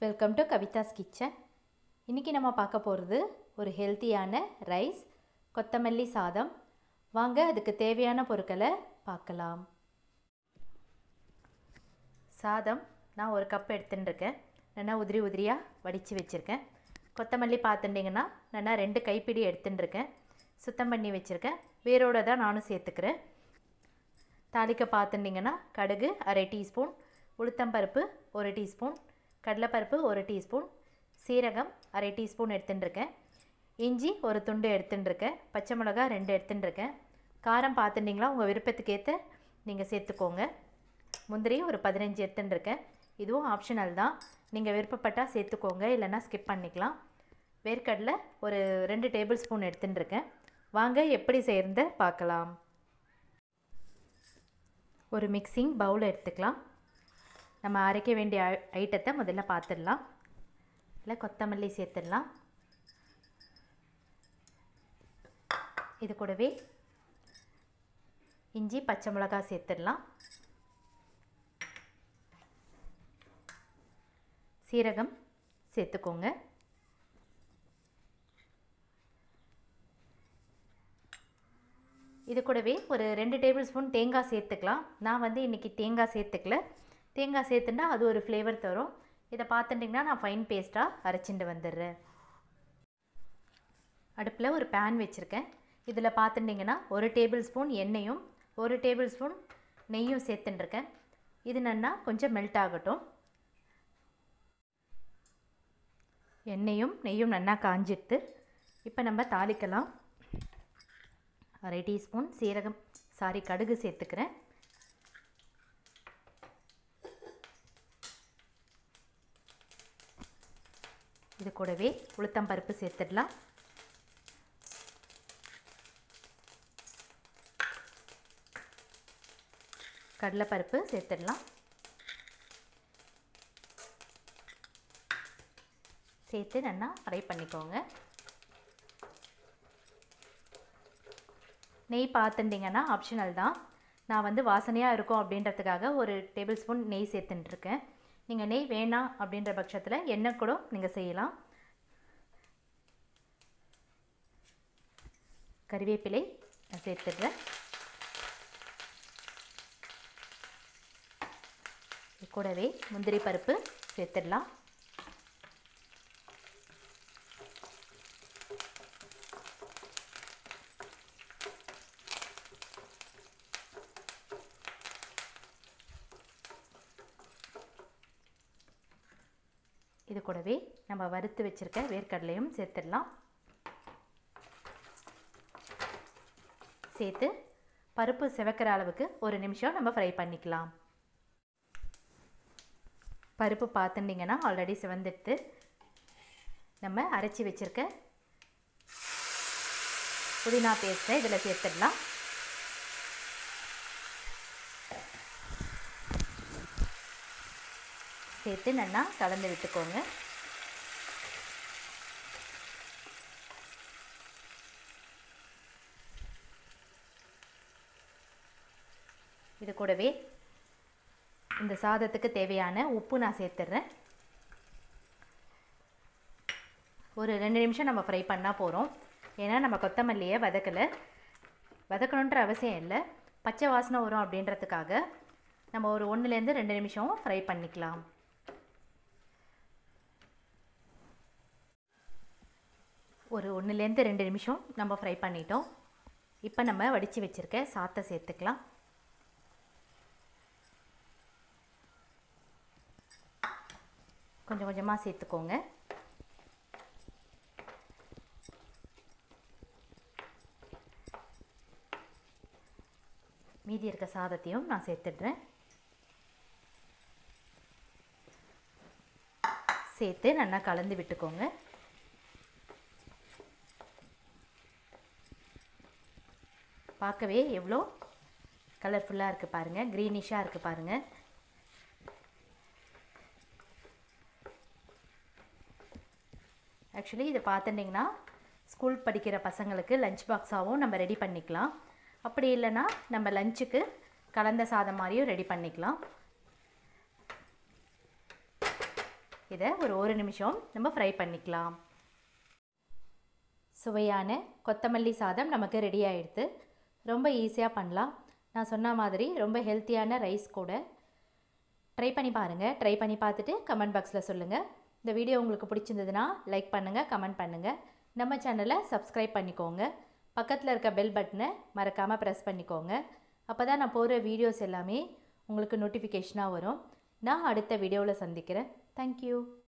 Welcome to Kavidas kitchen. இன்றைக்கி நம்ம பார்க்க போகிறது ஒரு ஹெல்த்தியான ரைஸ் கொத்தமல்லி சாதம். வாங்க அதுக்கு தேவையான பொருட்களை பார்க்கலாம். சாதம் நான் ஒரு கப் எடுத்துட்டுருக்கேன். நல்லா உதிரியாக வடித்து வச்சுருக்கேன். கொத்தமல்லி பார்த்துட்டிங்கன்னா நான் 2 கைப்பிடி எடுத்துட்டுருக்கேன். சுத்தம் பண்ணி வச்சுருக்கேன். வேரோடு தான் நானும் சேர்த்துக்கிறேன். தாளிக்க பார்த்துட்டிங்கன்னா கடுகு 1/2 டீஸ்பூன், உளுத்தம்பருப்பு 1 டீஸ்பூன், கடலைப்பருப்பு 1 டீஸ்பூன், சீரகம் 1/2 டீஸ்பூன் எடுத்துட்டுருக்கேன். இஞ்சி ஒரு துண்டு எடுத்துட்டுருக்கேன். பச்சை மிளகா 2 எடுத்துட்டுருக்கேன். காரம் பார்த்துட்டிங்களா உங்கள் விருப்பத்துக்கு ஏற்ற நீங்கள் சேர்த்துக்கோங்க. முந்திரி ஒரு 15 எடுத்துட்டுருக்கேன். இதுவும் ஆப்ஷனல் தான், நீங்கள் விருப்பப்பட்டால் சேர்த்துக்கோங்க, இல்லைனா ஸ்கிப் பண்ணிக்கலாம். வேர்க்கடலை ஒரு 2 டேபிள் ஸ்பூன் எடுத்துட்டுருக்கேன். வாங்க எப்படி செய்கிறத பார்க்கலாம். ஒரு மிக்சிங் பவுல் எடுத்துக்கலாம். நம்ம அரைக்க வேண்டிய ஐட்டத்தை முதல்ல பார்த்துடலாம். இல்லை கொத்தமல்லி சேர்த்துடலாம். இது கூடவே இஞ்சி பச்சை மிளகாய் சேர்த்துடலாம். சீரகம் சேர்த்துக்கோங்க. இது கூடவே ஒரு 2 டேபிள் ஸ்பூன் தேங்காய் சேர்த்துக்கலாம். நான் இன்றைக்கி தேங்காய் சேர்த்துக்கல. தேங்காய் சேர்த்துட்டா அது ஒரு ஃப்ளேவர் தரும். இதை பார்த்துட்டிங்கன்னா நான் ஃபைன் பேஸ்ட்டாக அரைச்சிட்டு வந்துடுறேன். அடுப்பில் ஒரு பேன் வச்சுருக்கேன். இதில் பார்த்துட்டிங்கன்னா 1 டேபிள் ஸ்பூன் எண்ணெயும் 1 டேபிள் ஸ்பூன் நெய்யும் சேர்த்துட்டுருக்கேன். இது நல்லா கொஞ்சம் மெல்ட் ஆகட்டும். எண்ணெயும் நெய்யும் நல்லா காஞ்சிட்டு இப்போ நம்ம தாளிக்கலாம். 1/2 டீஸ்பூன் கடுகு சேர்த்துக்கிறேன். இது கூடவே உளுத்தம் பருப்பு சேர்த்துடலாம். கடலைப்பருப்பு சேர்த்துடலாம். சேர்த்து நல்லா ஃப்ரை பண்ணிக்கோங்க. நெய் பார்த்துட்டிங்கன்னா ஆப்ஷனல் தான். நான் வாசனையாக இருக்கும் அப்படின்றதுக்காக ஒரு டேபிள் ஸ்பூன் நெய் சேர்த்துட்டுருக்கேன். நீங்கள் நெய் வேணாம் அப்படின்ற பட்சத்தில் எண்ணெய் கூட நீங்கள் செய்யலாம். கறிவேப்பிலை நான் சேர்த்துடுறேன். கூடவே முந்திரி பருப்பு சேர்த்துடலாம். இது கூடவே நம்ம வறுத்து வச்சுருக்க வேர்க்கடலையும் சேர்த்துடலாம். சேர்த்து பருப்பு சிவக்கிற அளவுக்கு 1 நிமிஷம் நம்ம ஃப்ரை பண்ணிக்கலாம். பருப்பு பார்த்துட்டிங்கன்னா ஆல்ரெடி சிவந்துட்டு நம்ம அரைச்சி வச்சுருக்க புதினா பேஸ்ட்டை இதில் சேர்த்துடலாம். சேர்த்து நல்லா கலந்து விட்டுக்கோங்க. இது கூடவே இந்த சாதத்துக்கு தேவையான உப்பு நான் சேர்த்துடுறேன். ஒரு 2 நிமிஷம் நம்ம ஃப்ரை பண்ணால் போகிறோம். ஏன்னா நம்ம கொத்தமல்லியை வதக்கணுன்ற அவசியம் இல்லை. பச்சை வாசனை வரும் அப்படின்றதுக்காக நம்ம ஒரு 1லேருந்து 2 நிமிஷம் ஃப்ரை பண்ணிக்கலாம். ஒரு 1லேருந்து 2 நிமிஷம் நம்ம ஃப்ரை பண்ணிட்டோம். இப்போ நம்ம வடித்து வச்சுருக்க சாதத்தை சேர்த்துக்கலாம். கொஞ்சம் கொஞ்சமாக சேர்த்துக்கோங்க. மீதி இருக்க சாதத்தையும் நான் சேர்த்துடுறேன். சேர்த்து நல்லா கலந்து விட்டுக்கோங்க. பார்க்கவே எவ்வளோ கலர்ஃபுல்லாக இருக்குது பாருங்கள், க்ரீனிஷாக இருக்குது பாருங்கள். ஆக்சுவலி இதை பார்த்துட்டிங்கன்னா ஸ்கூல் படிக்கிற பசங்களுக்கு லஞ்ச் பாக்ஸாகவும் நம்ம ரெடி பண்ணிக்கலாம். அப்படி இல்லைன்னா நம்ம லஞ்சுக்கு கலந்த சாதம் மாதிரியும் ரெடி பண்ணிக்கலாம். இதை ஒரு நிமிஷம் நம்ம ஃப்ரை பண்ணிக்கலாம். சுவையான கொத்தமல்லி சாதம் நமக்கு ரெடி ஆகிடுது. ரொம்ப ஈஸியாக பண்ணலாம். நான் சொன்ன மாதிரி ரொம்ப ஹெல்த்தியான ரைஸ் கூட. ட்ரை பண்ணி பாருங்கள். ட்ரை பண்ணி பார்த்துட்டு கமெண்ட் பாக்ஸில் சொல்லுங்கள். இந்த வீடியோ உங்களுக்கு பிடிச்சிருந்ததுன்னா லைக் பண்ணுங்கள், கமெண்ட் பண்ணுங்கள். நம்ம சேனலை சப்ஸ்கிரைப் பண்ணிக்கோங்க. பக்கத்தில் இருக்க பெல் பட்டனை மறக்காமல் ப்ரெஸ் பண்ணிக்கோங்க. அப்போ தான் நான் போடுற வீடியோஸ் எல்லாமே உங்களுக்கு நோட்டிஃபிகேஷனாக வரும். நான் அடுத்த வீடியோவில் சந்திக்கிறேன். தேங்க்யூ.